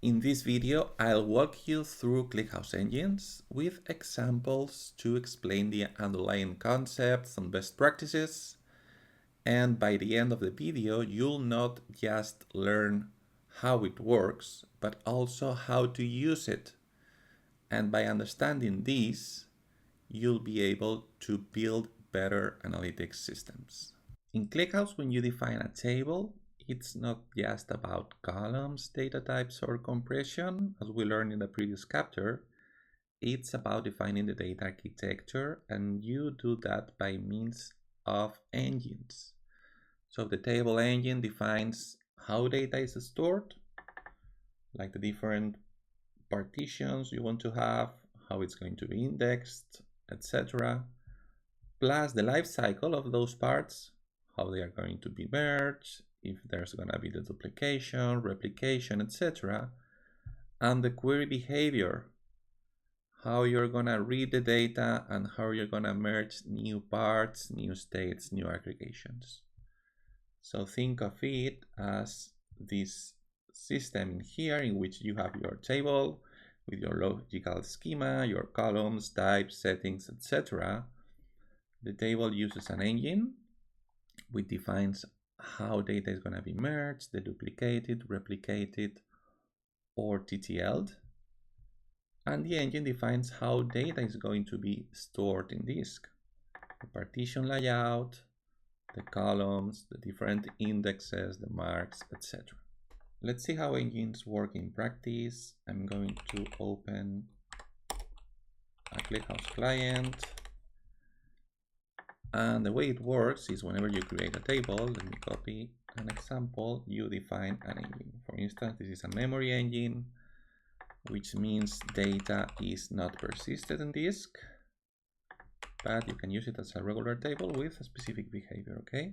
In this video, I'll walk you through ClickHouse engines with examples to explain the underlying concepts and best practices. And by the end of the video, you'll not just learn how it works, but also how to use it. And by understanding this, you'll be able to build better analytics systems. In ClickHouse, when you define a table, it's not just about columns, data types, or compression, as we learned in the previous chapter. It's about defining the data architecture, and you do that by means of engines. So the table engine defines how data is stored, like the different partitions you want to have, how it's going to be indexed, etc. Plus the life cycle of those parts, how they are going to be merged, if there's going to be the duplication, replication, etc. And the query behavior, how you're going to read the data and how you're going to merge new parts, new states, new aggregations. So think of it as this system in here in which you have your table with your logical schema, your columns, types, settings, etc. The table uses an engine which defines how data is going to be merged, deduplicated, replicated, or TTL'd. And the engine defines how data is going to be stored in disk. The partition layout, the columns, the different indexes, the marks, etc. Let's see how engines work in practice. I'm going to open a ClickHouse client. And the way it works is whenever you create a table, let me copy an example, you define an engine. For instance, this is a memory engine, which means data is not persisted in disk, but you can use it as a regular table with a specific behavior, okay?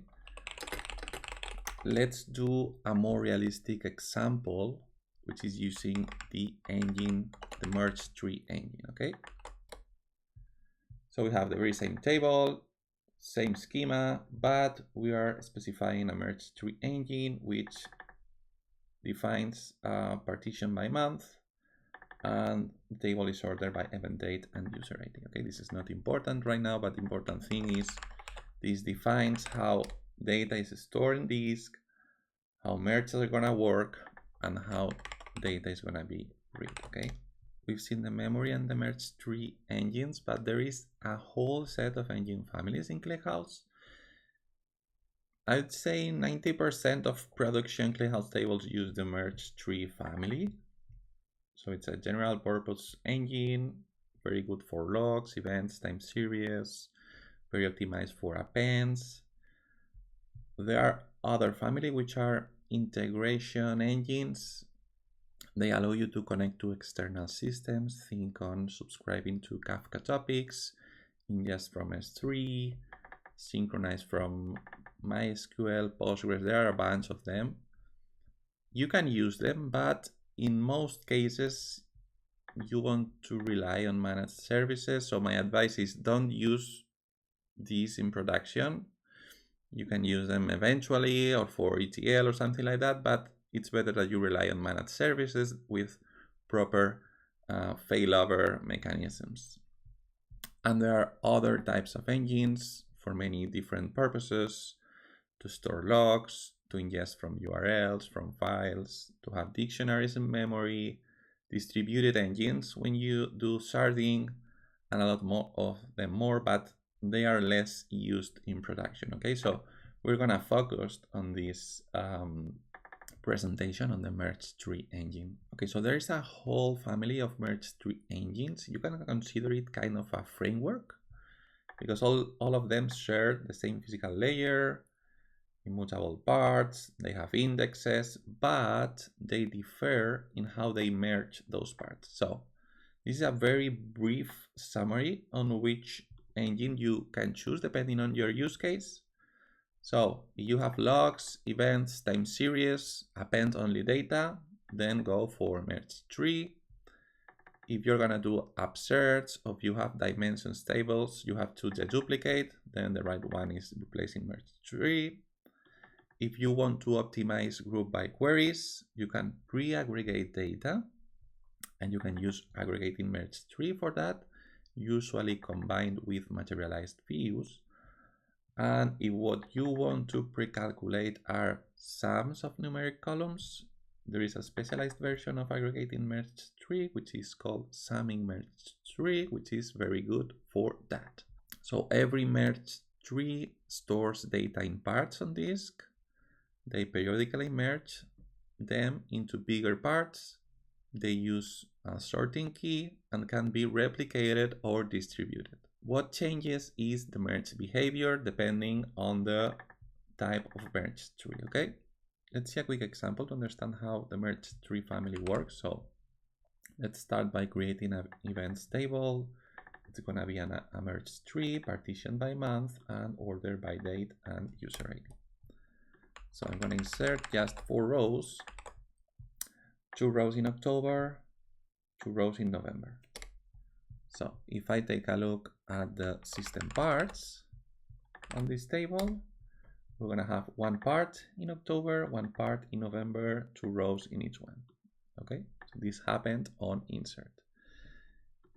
Let's do a more realistic example, which is using the engine, the MergeTree engine, okay? So we have the very same table, same schema, but we are specifying a MergeTree engine which defines a partition by month, and the table is ordered by event date and user ID. Okay, this is not important right now, but the important thing is this defines how data is stored in disk, how merges are gonna work, and how data is gonna be read. Okay, we've seen the memory and the MergeTree engines, but there is a whole set of engine families in ClickHouse. I'd say 90% of production ClickHouse tables use the MergeTree family. So it's a general purpose engine, very good for logs, events, time series, very optimized for appends. There are other family which are integration engines. They allow you to connect to external systems. Think on subscribing to Kafka topics, ingest from S3, synchronize from MySQL, Postgres. There are a bunch of them. You can use them, but in most cases, you want to rely on managed services. So my advice is don't use these in production. You can use them eventually or for ETL or something like that, but it's better that you rely on managed services with proper failover mechanisms. And there are other types of engines for many different purposes: to store logs, to ingest from URLs, from files, to have dictionaries in memory, distributed engines when you do sharding, and a lot more of them more, but they are less used in production. Okay, so we're gonna focus on this presentation on the MergeTree engine. Okay, so there is a whole family of MergeTree engines. You can consider it kind of a framework because all of them share the same physical layer, immutable parts, they have indexes, but they differ in how they merge those parts. So this is a very brief summary on which engine you can choose depending on your use case. So if you have logs, events, time series, append-only data, then go for MergeTree. If you're gonna do upserts, or if you have dimensions tables, you have to deduplicate, then the right one is ReplacingMergeTree. If you want to optimize group by queries, you can pre-aggregate data, and you can use AggregatingMergeTree for that, usually combined with materialized views. And if what you want to pre-calculate are sums of numeric columns, there is a specialized version of AggregatingMergeTree, which is called SummingMergeTree, which is very good for that. So every merge tree stores data in parts on disk. They periodically merge them into bigger parts. They use a sorting key and can be replicated or distributed. What changes is the merge behavior depending on the type of merge tree, okay? Let's see a quick example to understand how the merge tree family works. So let's start by creating an events table. It's gonna be a merge tree, partition by month, and order by date and user ID. So I'm gonna insert just 4 rows, 2 rows in October, 2 rows in November. So if I take a look at the system parts on this table, we're gonna have 1 part in October, 1 part in November, 2 rows in each one. Okay, so this happened on insert.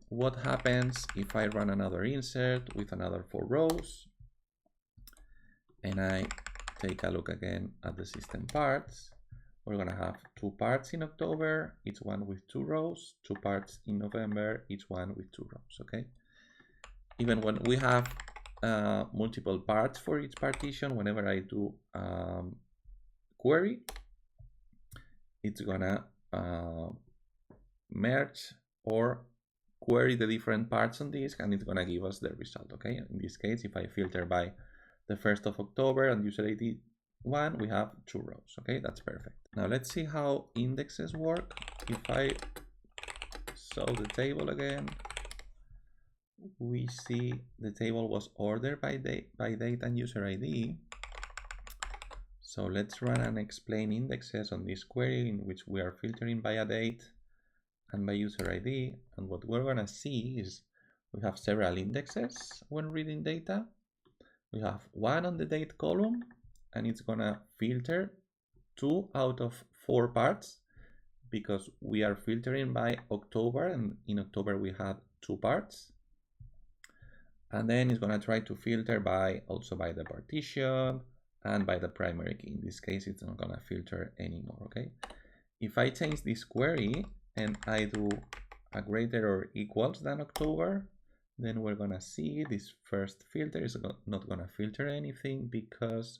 What happens if I run another insert with another 4 rows and I take a look again at the system parts? We're gonna have 2 parts in October, each one with 2 rows, 2 parts in November, each one with 2 rows, okay? Even when we have multiple parts for each partition, whenever I do query, it's gonna merge or query the different parts on disk, and it's gonna give us the result, okay? In this case, if I filter by the 1st of October and user ID 1, we have 2 rows, okay? That's perfect. Now let's see how indexes work. If I show the table again, we see the table was ordered by date and user ID. So let's run and explain indexes on this query in which we are filtering by a date and by user ID. And what we're gonna see is we have several indexes when reading data. We have 1 on the date column, and it's gonna filter 2 out of 4 parts because we are filtering by October, and in October we had 2 parts. And then it's gonna try to filter by also by the partition and by the primary key. In this case, it's not gonna filter anymore, okay? If I change this query and I do a greater or equals than October, then we're gonna see this first filter is not gonna filter anything because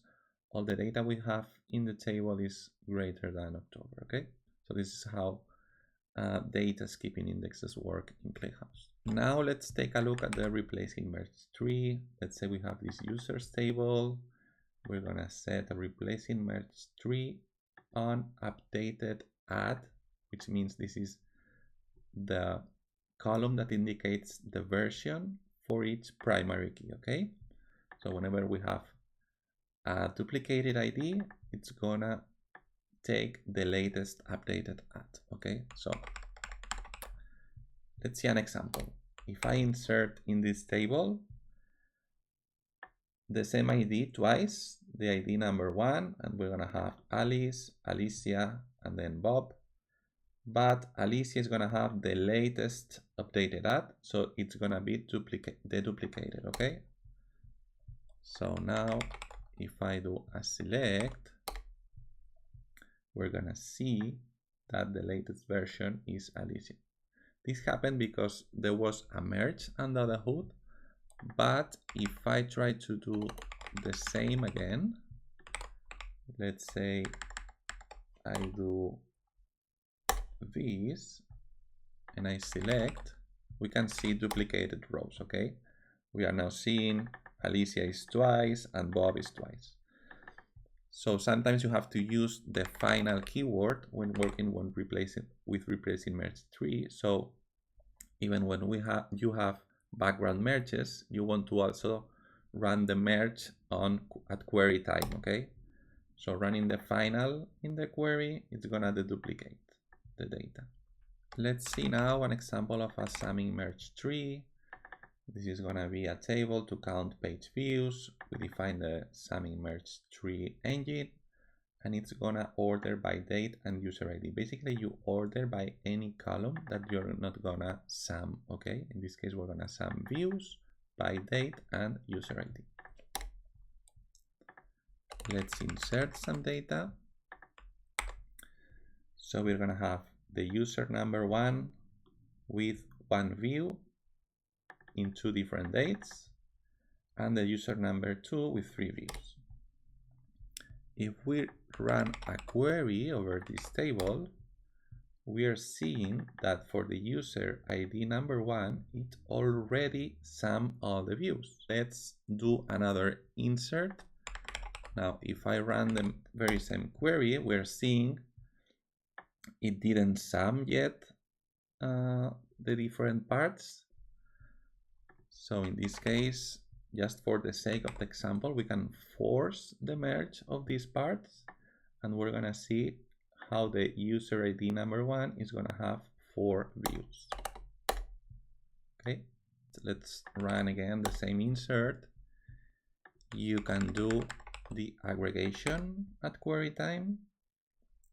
all the data we have in the table is greater than October, okay? So this is how data skipping indexes work in ClickHouse. Now let's take a look at the ReplacingMergeTree. Let's say we have this users table. We're gonna set a ReplacingMergeTree on updated add, which means this is the column that indicates the version for each primary key, okay? So whenever we have a duplicated ID, it's gonna take the latest updated add, okay? So let's see an example. If I insert in this table the same ID twice, the ID number 1, and we're gonna have Alice, Alicia, and then Bob, but Alicia is gonna have the latest updated add, so it's gonna be deduplicated, okay? So now if I do a select, we're gonna see that the latest version is Alicia. This happened because there was a merge under the hood, but if I try to do the same again, let's say I do this and I select, we can see duplicated rows, okay? We are now seeing Alicia is twice and Bob is twice. So sometimes you have to use the final keyword when working with ReplacingMergeTree. So even when you have background merges, you want to also run the merge at query time, okay? So running the final in the query, it's gonna deduplicate the data. Let's see now an example of a SummingMergeTree. This is gonna be a table to count page views. We define the SummingMergeTree engine. and it's gonna order by date and user ID. Basically, you order by any column that you're not gonna sum, okay? In this case, we're gonna sum views by date and user ID. Let's insert some data. So we're gonna have the user number 1 with 1 view in 2 different dates, and the user number 2 with 3 views. If we run a query over this table, we are seeing that for the user ID number 1, it already summed all the views. Let's do another insert. Now, if I run the very same query, we're seeing it didn't sum yet the different parts. So in this case, just for the sake of the example, we can force the merge of these parts, and we're gonna see how the user ID number 1 is gonna have 4 views. Okay, so let's run again the same insert. You can do the aggregation at query time,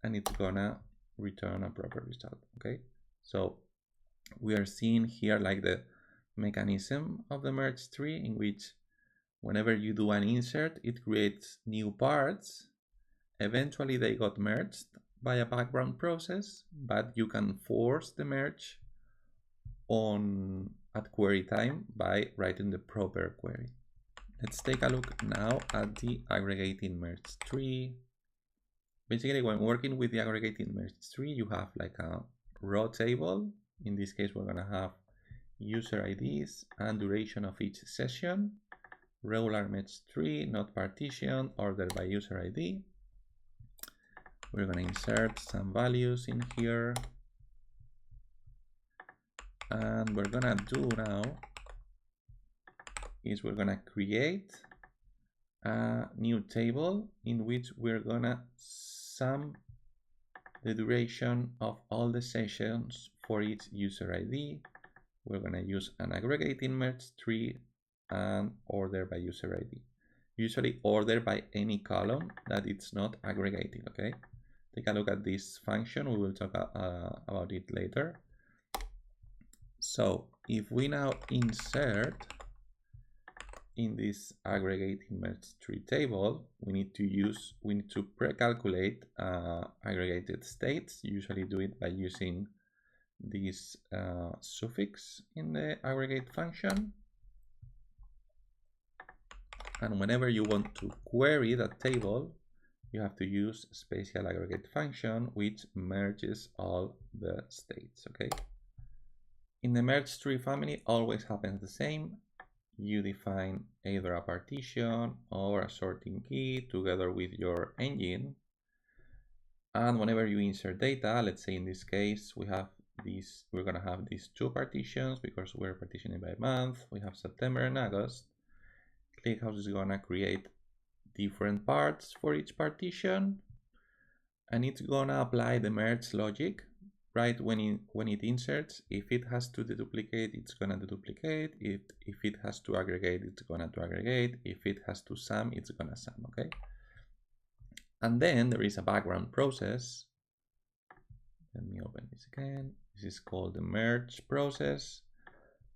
and it's gonna return a proper result. Okay, so we are seeing here like the mechanism of the merge tree, in which whenever you do an insert, it creates new parts. Eventually they got merged by a background process, but you can force the merge on at query time by writing the proper query. Let's take a look now at the AggregatingMergeTree. Basically, when working with the AggregatingMergeTree, you have like a raw table. In this case, we're gonna have user IDs and duration of each session, regular merge tree, not partition, ordered by user ID. We're going to insert some values in here, and we're going to do now is we're going to create a new table in which we're going to sum the duration of all the sessions for each user ID. We're going to use an AggregatingMergeTree and order by user ID. Usually order by any column that it's not aggregated, okay? Take a look at this function. We will talk about it later. So if we now insert in this AggregatingMergeTree table, we need to pre-calculate aggregated states. Usually do it by using this suffix in the aggregate function. And whenever you want to query that table, you have to use a special aggregate function which merges all the states, okay? In the merge tree family, always happens the same. You define either a partition or a sorting key together with your engine. And whenever you insert data, let's say in this case, we're gonna have these 2 partitions because we're partitioning by month. We have September and August. ClickHouse is gonna create different parts for each partition, and it's gonna apply the merge logic right when it inserts. If it has to deduplicate, it's gonna deduplicate. If it has to aggregate, it's gonna aggregate. If it has to sum, it's gonna sum, okay? And then there is a background process. Let me open this again. This is called the merge process.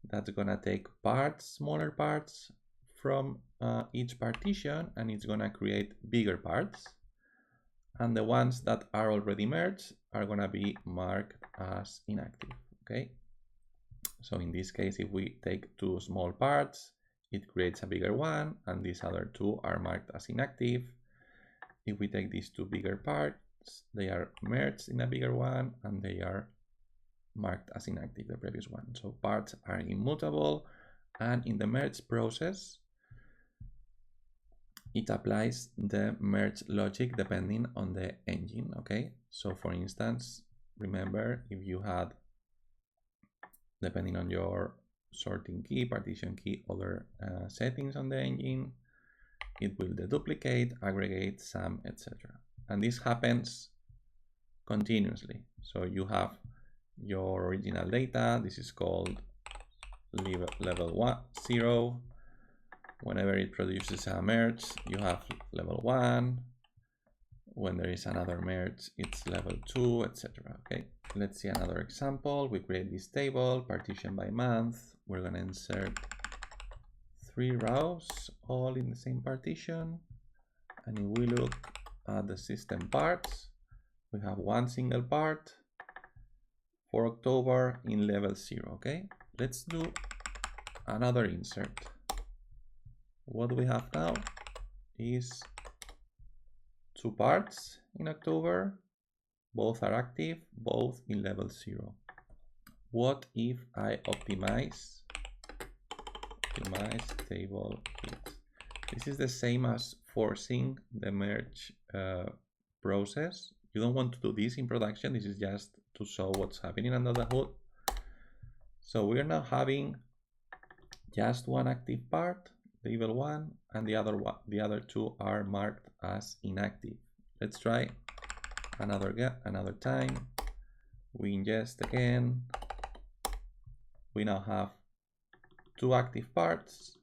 That's gonna take parts, smaller parts from each partition, and it's gonna create bigger parts. And the ones that are already merged are gonna be marked as inactive, okay? So in this case, if we take 2 small parts, it creates a bigger one, and these other 2 are marked as inactive. If we take these 2 bigger parts, they are merged in a bigger one, and they are marked as inactive, the previous one. So parts are immutable, and in the merge process, it applies the merge logic depending on the engine, okay? So for instance, remember if you had, depending on your sorting key, partition key, other settings on the engine, it will deduplicate, aggregate, sum, etc. And this happens continuously. So you have your original data. This is called level 0. Whenever it produces a merge, you have level 1, When there is another merge, it's level 2, etc. Okay, let's see another example. We create this table, partition by month. We're going to insert 3 rows, all in the same partition. And if we look at the system parts, we have one single part for October in level 0. Okay, let's do another insert. What we have now is 2 parts in October, both are active, both in level 0. What if I optimize table hits? This is the same as forcing the merge process. You don't want to do this in production. This is just to show what's happening under the hood. So we're now having just one active part, label 1, and the other 2 are marked as inactive. Let's try another time. We ingest again. We now have 2 active parts.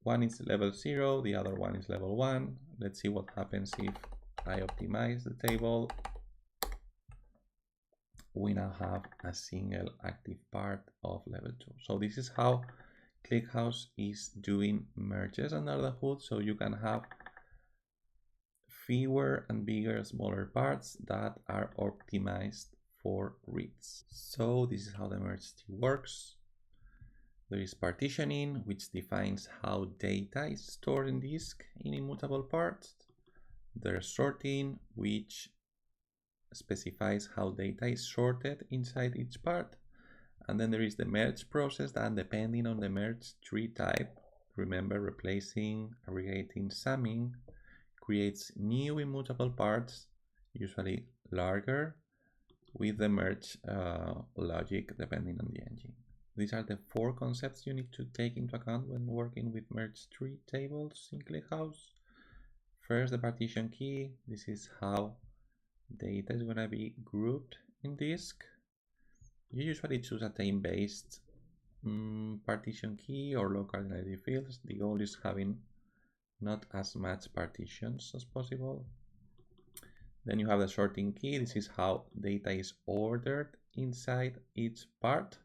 One is level 0, the other one is level 1. Let's see what happens if I optimize the table. We now have a single active part of level 2. So this is how ClickHouse is doing merges under the hood, so you can have fewer and bigger, smaller parts that are optimized for reads. So this is how the MergeTree works. There is partitioning, which defines how data is stored in disk in immutable parts. There's sorting, which specifies how data is sorted inside each part. And then there is the merge process that, depending on the merge tree type, remember replacing, aggregating, summing, creates new immutable parts, usually larger, with the merge logic depending on the engine. These are the 4 concepts you need to take into account when working with MergeTree tables in ClickHouse. First, the partition key. This is how data is going to be grouped in disk. You usually choose a time-based partition key or low cardinality fields. The goal is having not as much partitions as possible. Then you have the sorting key. This is how data is ordered inside each part.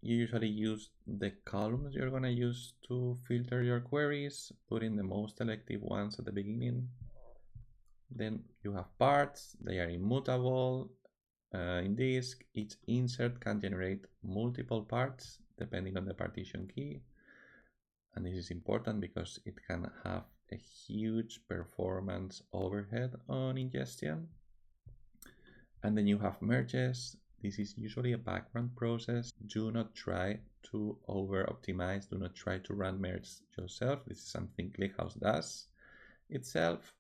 You usually use the columns you're going to use to filter your queries, putting the most selective ones at the beginning. Then you have parts. They are immutable. In disk, each insert can generate multiple parts depending on the partition key. And this is important because it can have a huge performance overhead on ingestion. And then you have merges. This is usually a background process. Do not try to over-optimize. Do not try to run merge yourself. This is something ClickHouse does itself.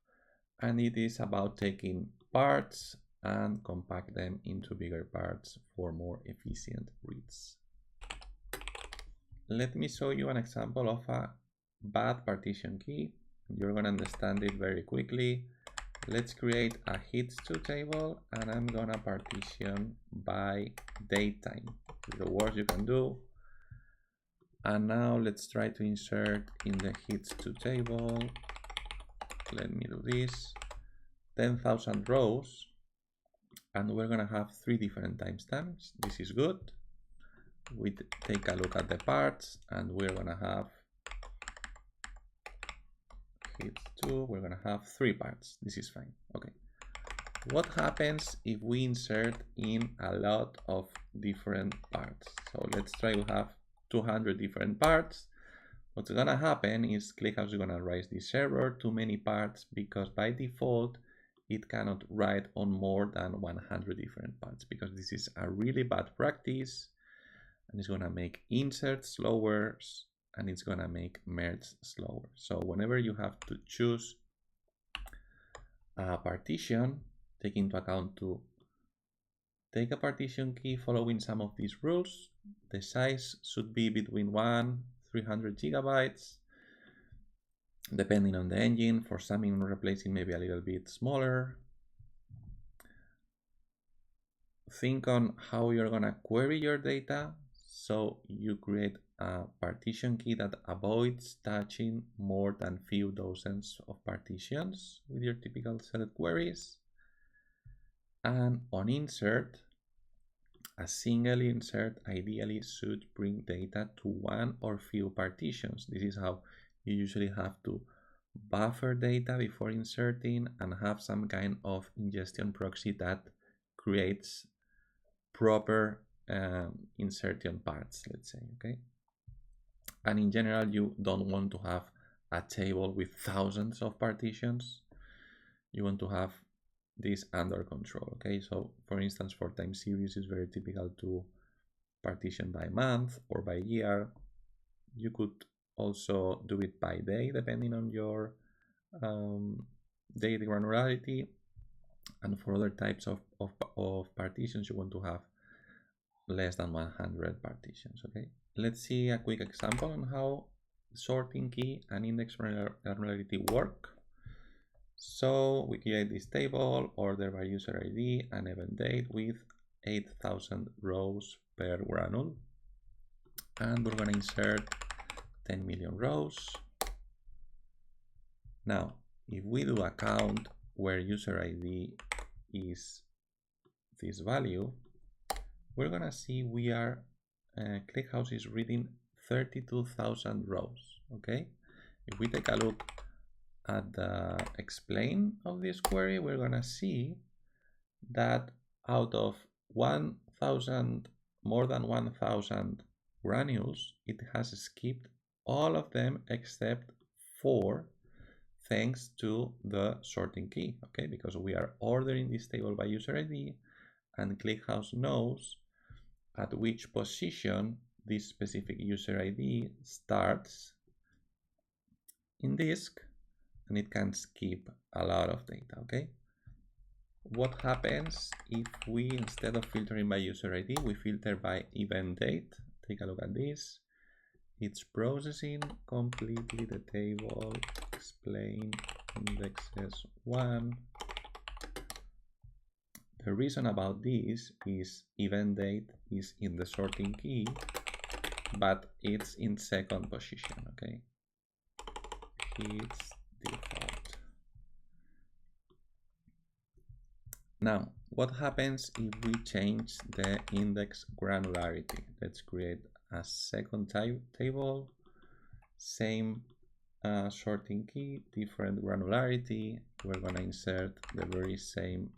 And it is about taking parts and compact them into bigger parts for more efficient reads. Let me show you an example of a bad partition key. You're going to understand it very quickly. Let's create a hits-to table, and I'm going to partition by date time. The worst you can do. And now let's try to insert in the hits-to table. Let me do this. 10,000 rows. And we're going to have 3 different timestamps. This is good. We take a look at the parts, and we're going to have hits2. We're going to have 3 parts. This is fine. Okay. What happens if we insert in a lot of different parts? So let's try to have 200 different parts. What's going to happen is ClickHouse is going to raise this error, too many parts, because by default, it cannot write on more than 100 different parts, because this is a really bad practice, and it's going to make inserts slower, and it's going to make merge slower. So whenever you have to choose a partition, take into account to take a partition key following some of these rules. The size should be between 300 gigabytes. Depending on the engine, for summing and replacing maybe a little bit smaller. Think on how you're going to query your data. So you create a partition key that avoids touching more than few dozens of partitions with your typical select queries. And on insert, a single insert ideally should bring data to one or few partitions. This is how you usually have to buffer data before inserting and have some kind of ingestion proxy that creates proper insertion paths, let's say, okay? And in general, you don't want to have a table with thousands of partitions. You want to have this under control, okay? So for instance, for time series, it's very typical to partition by month or by year. You could also do it by day, depending on your data granularity. And for other types of partitions, you want to have less than 100 partitions, okay? Let's see a quick example on how sorting key and index granularity work. So we create this table, order by user ID and event date with 8,000 rows per granule. And we're gonna insert 10 million rows. Now, if we do a count where user ID is this value, we're gonna see we are, ClickHouse is reading 32,000 rows, okay? If we take a look at the explain of this query, we're gonna see that out of 1,000, more than 1,000 granules, it has skipped all of them except 4, thanks to the sorting key, okay? Because we are ordering this table by user ID, and ClickHouse knows at which position this specific user ID starts in disk, and it can skip a lot of data, okay? What happens if we, instead of filtering by user ID, we filter by event date? Take a look at this. It's processing completely the table, explain indexes 1. The reason about this is event date is in the sorting key, but it's in second position, okay? It's default. Now, what happens if we change the index granularity? Let's create a second table, same sorting key, different granularity. We're gonna insert the very same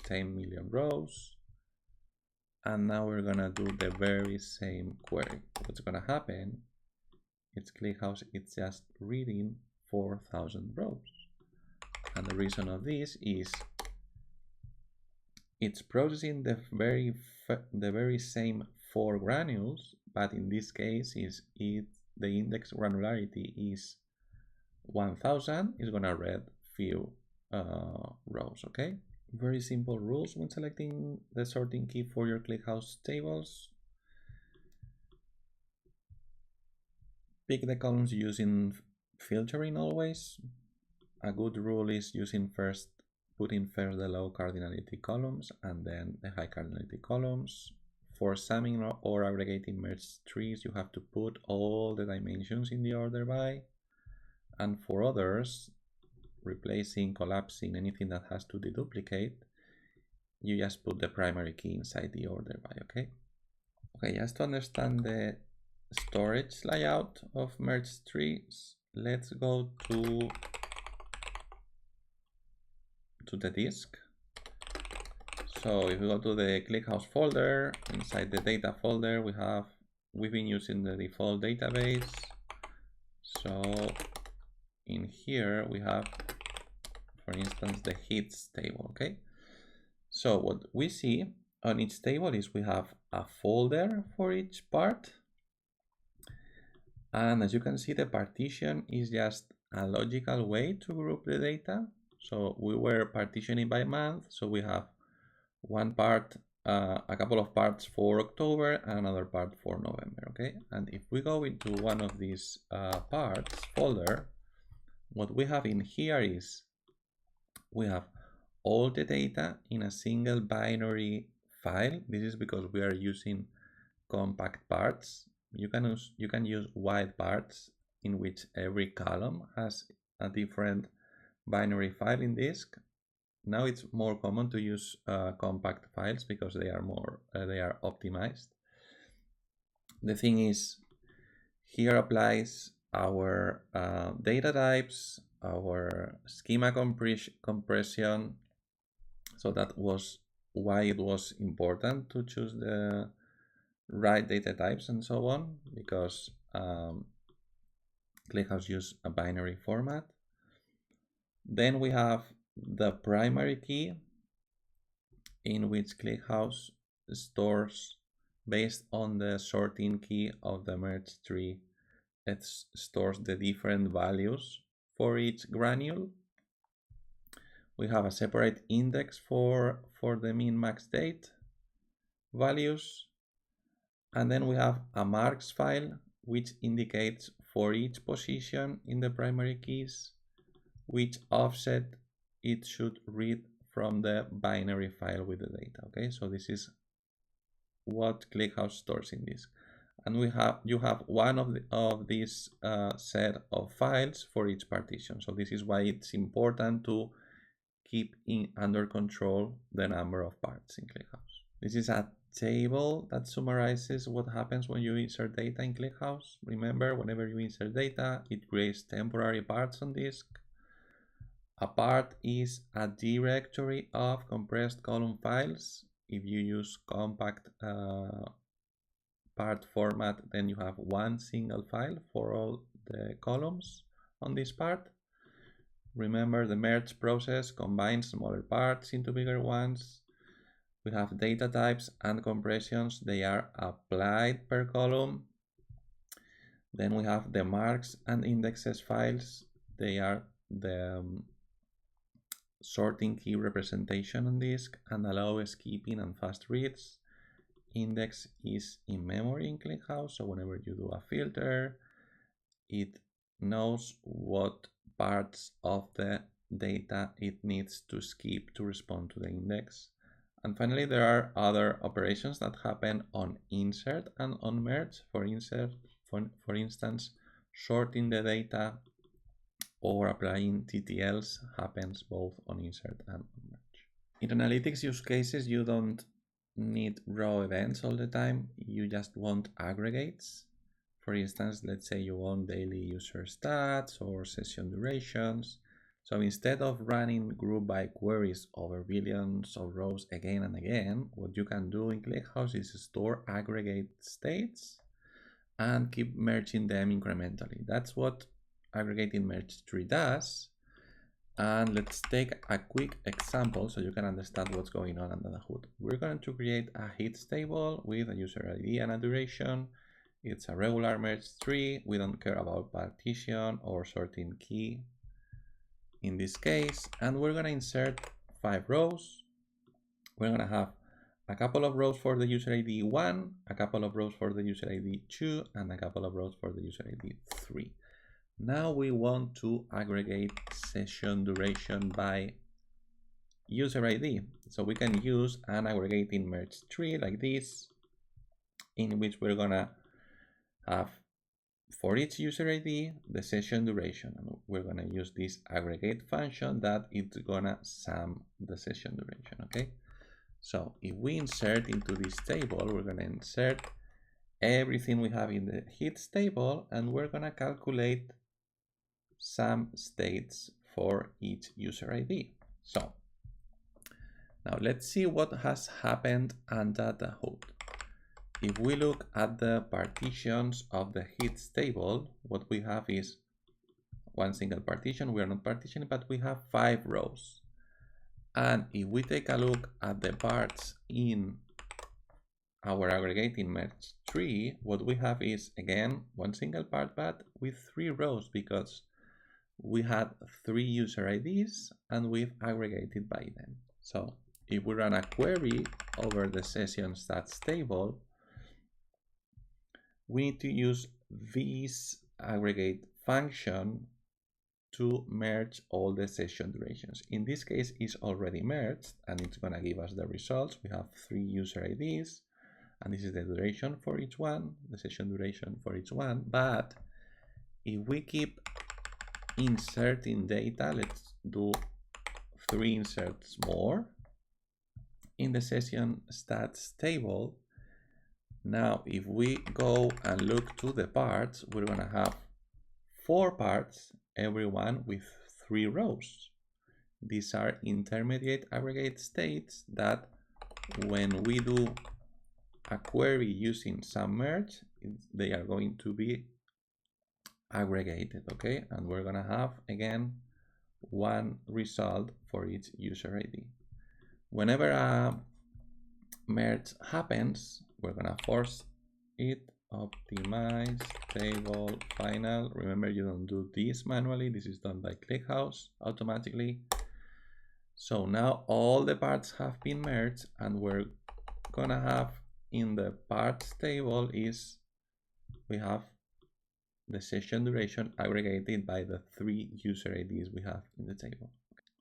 10 million rows, and now we're gonna do the very same query. What's gonna happen? It's ClickHouse, it's just reading 4,000 rows, and the reason of this is it's processing the very same 4 granules, but in this case the index granularity is 1,000, is gonna read few rows, okay? Very simple rules when selecting the sorting key for your ClickHouse tables. Pick the columns using filtering always. A good rule is putting first the low cardinality columns and then the high cardinality columns. For summing or aggregating merge trees, you have to put all the dimensions in the order by. And for others, replacing, collapsing, anything that has to deduplicate, you just put the primary key inside the order by, okay? Okay, just to understand the storage layout of MergeTree, let's go to the disk. So if we go to the ClickHouse folder, inside the data folder, we've been using the default database. So in here we have, for instance, the hits table, okay? So what we see on each table is we have a folder for each part. And as you can see, the partition is just a logical way to group the data. So we were partitioning by month. So we have one part, a couple of parts for October and another part for November, okay? And if we go into one of these parts folder, what we have in here is we have all the data in a single binary file. This is because we are using compact parts. You can use wide parts in which every column has a different binary file in disk. Now it's more common to use compact files because they are optimized. The thing is, here applies our data types, our schema compression. So that was why it was important to choose the right data types and so on, because ClickHouse uses a binary format. Then we have the primary key, in which ClickHouse stores based on the sorting key of the merge tree. It stores the different values for each granule. We have a separate index for the min max date values. And then we have a marks file, which indicates for each position in the primary keys which offset it should read from the binary file with the data. Okay, so this is what ClickHouse stores in disk. And you have one of these set of files for each partition. So this is why it's important to keep under control the number of parts in ClickHouse. This is a table that summarizes what happens when you insert data in ClickHouse. Remember, whenever you insert data, it creates temporary parts on disk. A part is a directory of compressed column files. If you use compact part format, then you have one single file for all the columns on this part. Remember, the merge process combines smaller parts into bigger ones. We have data types and compressions. They are applied per column. Then we have the marks and indexes files. They are the sorting key representation on disk and allow skipping and fast reads. Index is in memory in ClickHouse, so whenever you do a filter, it knows what parts of the data it needs to skip to respond to the index. And finally, there are other operations that happen on insert and on merge. For instance, sorting the data or applying TTLs happens both on insert and on merge. In analytics use cases, you don't need raw events all the time. You just want aggregates. For instance, let's say you want daily user stats or session durations. So instead of running group by queries over billions of rows again and again, what you can do in ClickHouse is store aggregate states and keep merging them incrementally. That's what AggregatingMergeTree does. And let's take a quick example so you can understand what's going on under the hood. We're going to create a hits table with a user ID and a duration. It's a regular merge tree. We don't care about partition or sorting key in this case. And we're going to insert 5 rows. We're going to have a couple of rows for the user ID 1, a couple of rows for the user ID 2, and a couple of rows for the user ID 3. Now we want to aggregate session duration by user ID. So we can use an aggregating merge tree like this, in which we're gonna have for each user ID the session duration. And we're gonna use this aggregate function that it's gonna sum the session duration, okay? So if we insert into this table, we're gonna insert everything we have in the hits table, and we're gonna calculate some states for each user ID. So now let's see what has happened under the hood. If we look at the partitions of the hits table, what we have is one single partition. We are not partitioning, but we have 5 rows. And if we take a look at the parts in our aggregating merge tree, what we have is again one single part, but with 3 rows, because we had 3 user IDs and we've aggregated by them. So if we run a query over the session stats table, we need to use this aggregate function to merge all the session durations. In this case, it's already merged and it's going to give us the results. We have 3 user IDs And this is the duration for each one, the session duration for each one. But if we keep inserting data, let's do 3 inserts more in the session stats table. Now, if we go and look to the parts, we're gonna have 4 parts, every one with 3 rows. These are intermediate aggregate states that when we do a query using SummingMerge, they are going to be aggregated, okay? And we're gonna have, again, one result for each user ID. Whenever a merge happens, we're gonna force it, optimize table final. Remember, you don't do this manually. This is done by ClickHouse automatically. So now all the parts have been merged, and we're gonna have in the parts table is we have the session duration aggregated by the 3 user IDs we have in the table.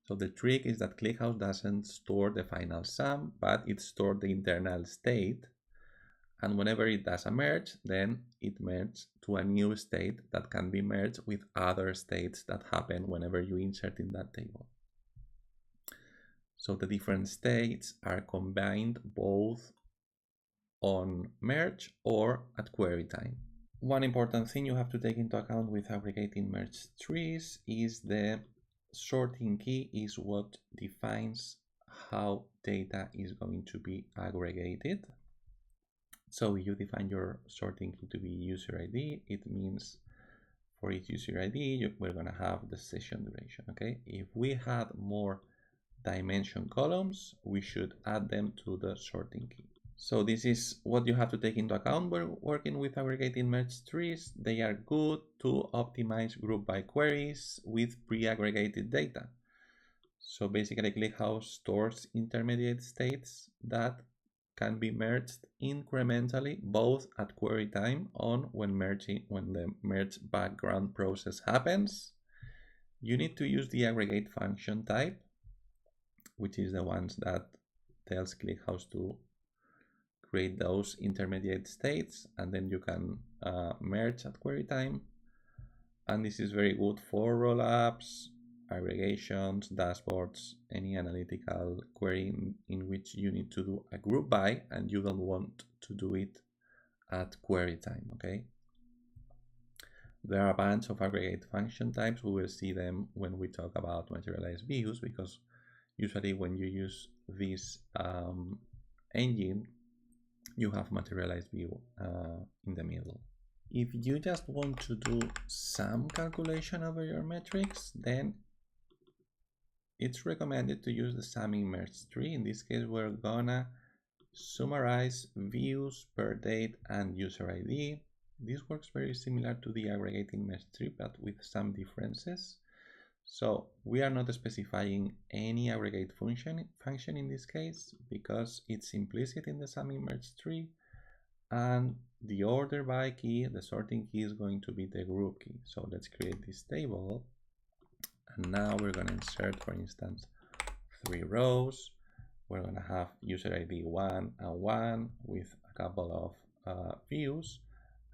So the trick is that ClickHouse doesn't store the final sum, but it stores the internal state. And whenever it does a merge, then it merges to a new state that can be merged with other states that happen whenever you insert in that table. So the different states are combined both on merge or at query time. One important thing you have to take into account with aggregating merge trees is the sorting key is what defines how data is going to be aggregated. So if you define your sorting key to be user ID, it means for each user ID, we're going to have the session duration, okay? If we had more dimension columns, we should add them to the sorting key. So this is what you have to take into account when working with aggregating merge trees. They are good to optimize group by queries with pre-aggregated data. So basically ClickHouse stores intermediate states that can be merged incrementally both at query time on when the merge background process happens. You need to use the aggregate function type, which is the ones that tells ClickHouse to create those intermediate states, and then you can merge at query time. And this is very good for rollups, aggregations, dashboards, any analytical query in which you need to do a group by and you don't want to do it at query time, okay? There are a bunch of aggregate function types. We will see them when we talk about materialized views, because usually when you use this engine, you have materialized view in the middle. If you just want to do some calculation over your metrics, then it's recommended to use the SummingMergeTree. In this case, we're gonna summarize views per date and user ID. This works very similar to the AggregatingMergeTree, but with some differences. So we are not specifying any aggregate function in this case because it's implicit in the SummingMergeTree, and the order by key, the sorting key, is going to be the group key. So let's create this table, and now we're going to insert, for instance, 3 rows. We're going to have user ID 1 and 1 with a couple of views,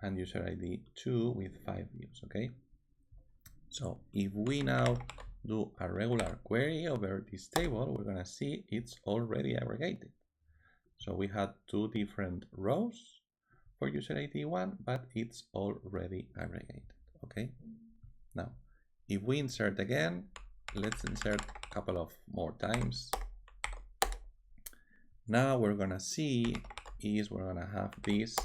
and user ID 2 with 5 views, okay? So if we now do a regular query over this table, we're going to see it's already aggregated. So we had 2 different rows for user ID 1, but it's already aggregated, okay? Now, if we insert again, let's insert a couple of more times. Now we're going to see is we're going to have this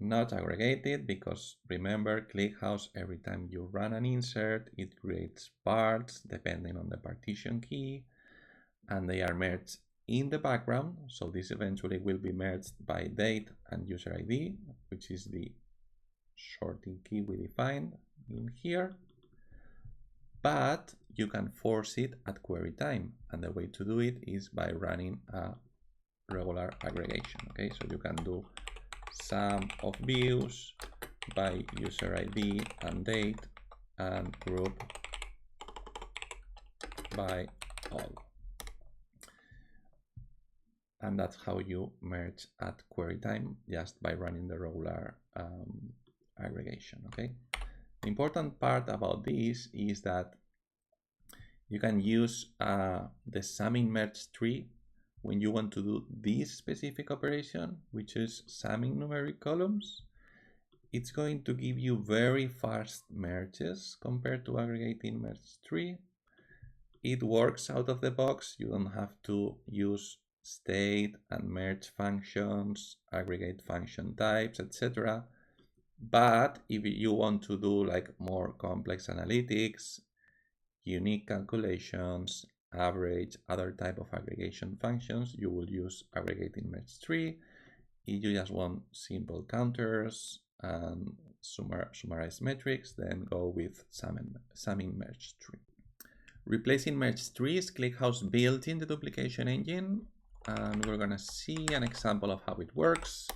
not aggregated, because remember, ClickHouse, every time you run an insert, it creates parts depending on the partition key, and they are merged in the background. So this eventually will be merged by date and user ID, which is the sorting key we defined in here. But you can force it at query time, and the way to do it is by running a regular aggregation, okay? So you can do sum of views by user ID and date and group by all. And that's how you merge at query time, just by running the regular aggregation. Okay. The important part about this is that you can use the SummingMergeTree when you want to do this specific operation, which is summing numeric columns. It's going to give you very fast merges compared to AggregatingMergeTree. It works out of the box. You don't have to use state and merge functions, aggregate function types, etc. But if you want to do like more complex analytics, unique calculations, average, other type of aggregation functions, you will use AggregatingMergeTree. If you just want simple counters and summarize metrics, then go with SummingMergeTree. ReplacingMergeTree is ClickHouse built-in deduplication engine, and we're gonna see an example of how it works.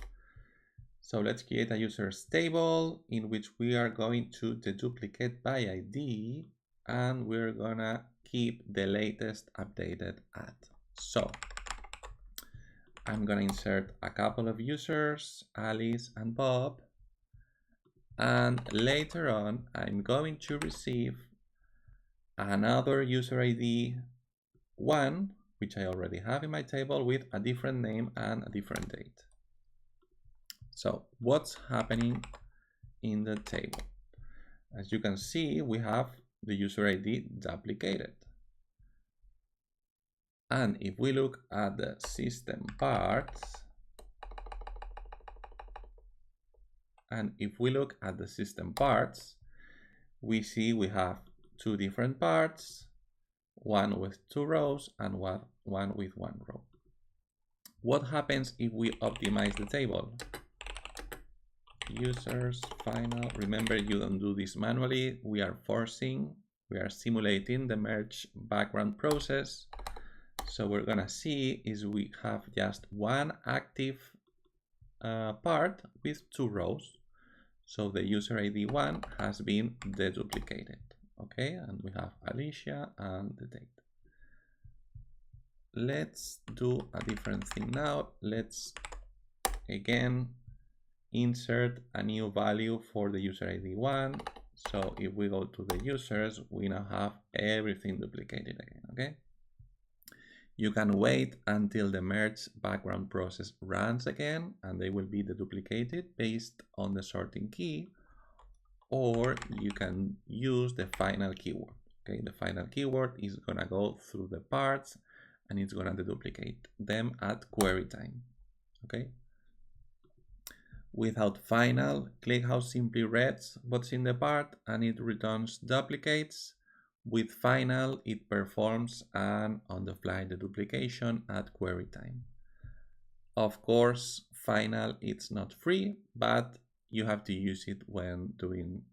So let's create a users table in which we are going to deduplicate by ID, and we're gonna keep the latest updated at. So I'm gonna insert a couple of users, Alice and Bob, and later on I'm going to receive another user ID 1, which I already have in my table with a different name and a different date. So what's happening in the table? As you can see, we have the user ID duplicated. And if we look at the system parts, we see we have two different parts, one with 2 rows and one with 1 row. What happens if we optimize the table? Users final. Remember, you don't do this manually. We are simulating the merge background process. So we're gonna see is we have just one active part with 2 rows. So the user ID 1 has been deduplicated. Okay, and we have Alicia and the date. Let's do a different thing now. Let's again insert a new value for the user ID 1. So if we go to the users, we now have everything duplicated again. Okay. You can wait until the merge background process runs again, and they will be deduplicated based on the sorting key, or you can use the final keyword. Okay, the final keyword is gonna go through the parts and it's gonna deduplicate them at query time. Okay. Without final, ClickHouse simply reads what's in the part and it returns duplicates. With final, it performs an on-the-fly deduplication at query time. Of course, final it's not free, but you have to use it when doing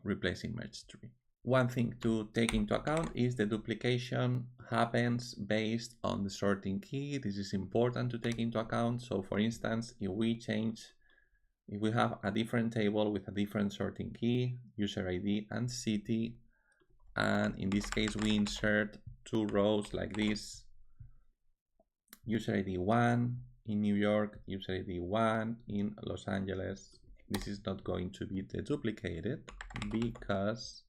ReplacingMergeTree. One thing to take into account is the duplication happens based on the sorting key. This is important to take into account. So for instance, if we have a different table with a different sorting key, user ID and city, and in this case we insert 2 rows like this, user ID 1 in New York, user ID 1 in Los Angeles, this is not going to be deduplicated because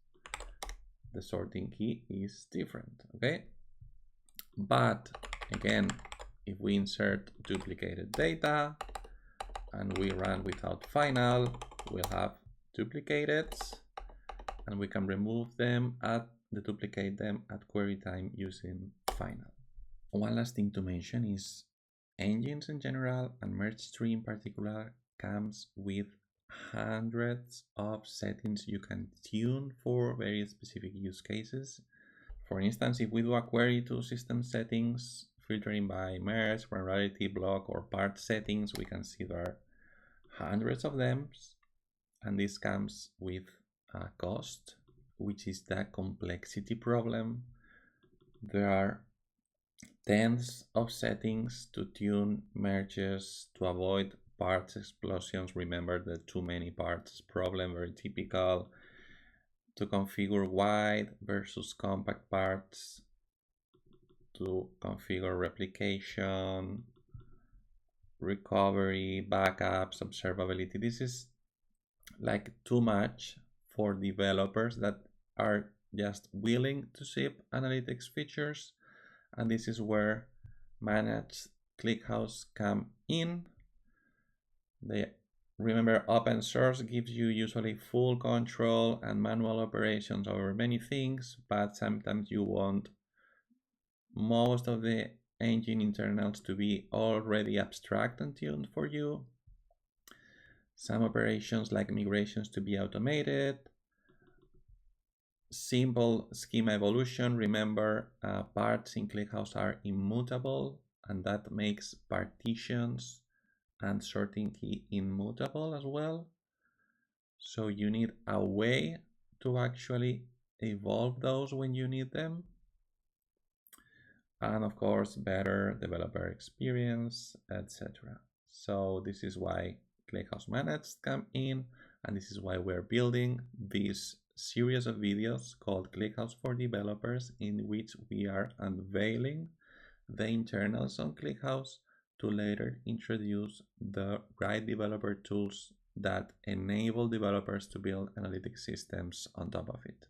the sorting key is different. Okay, but again, if we insert duplicated data and we run without final, we'll have duplicated, and we can remove them deduplicate them at query time using final. One last thing to mention is engines in general and MergeTree in particular comes with hundreds of settings you can tune for very specific use cases. For instance, if we do a query to system settings, filtering by merge, priority, block, or part settings, we can see there are hundreds of them, and this comes with a cost, which is the complexity problem. There are tens of settings to tune merges to avoid parts explosions. Remember the too many parts problem, very typical. To configure wide versus compact parts, to configure replication, recovery, backups, observability. This is like too much for developers that are just willing to ship analytics features, and this is where managed ClickHouse come in. Remember, open source gives you usually full control and manual operations over many things, but sometimes you want most of the engine internals to be already abstract and tuned for you. Some operations like migrations to be automated. Simple schema evolution. Remember, parts in ClickHouse are immutable, and that makes partitions and sorting key immutable as well. So you need a way to actually evolve those when you need them. And of course, better developer experience, etc. So this is why ClickHouse Managed come in, and this is why we're building this series of videos called ClickHouse for Developers, in which we are unveiling the internals on ClickHouse to later introduce the right developer tools that enable developers to build analytic systems on top of it.